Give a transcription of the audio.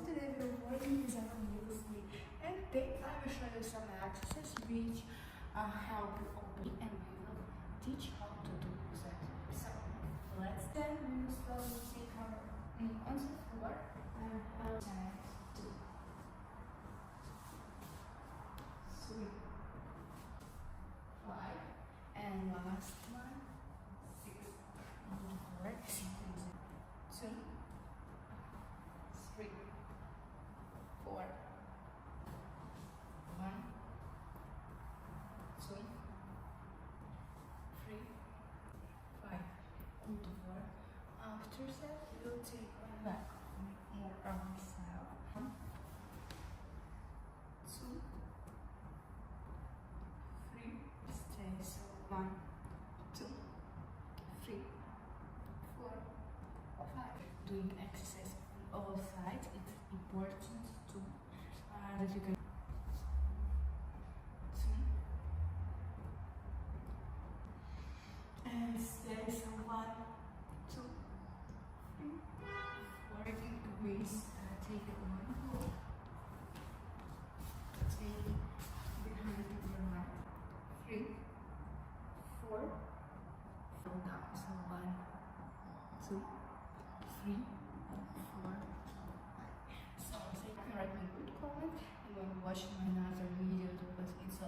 today we're working with our muscle, and today I will show you some exercises which help you open, and we will teach how to do that. So let's then we will slowly take our knee on the floor and help that 2, 3, 5, and last one 6. Forward, 2, 3, 4, 1, 2, 3, 5. Good work. After that, we'll take our back more on the side. 1, 2, 3. Stay. So 1, 2, 3, 4, 5. Doing exercise on all sides. It's important to that you can. 2, and stay. So 1, 2, 3, 4. Working with take one hold. Take behind your heart. 3, 4. Fall down. So 1, 2, 3, 4, 5. So take right me good comment. And when watching another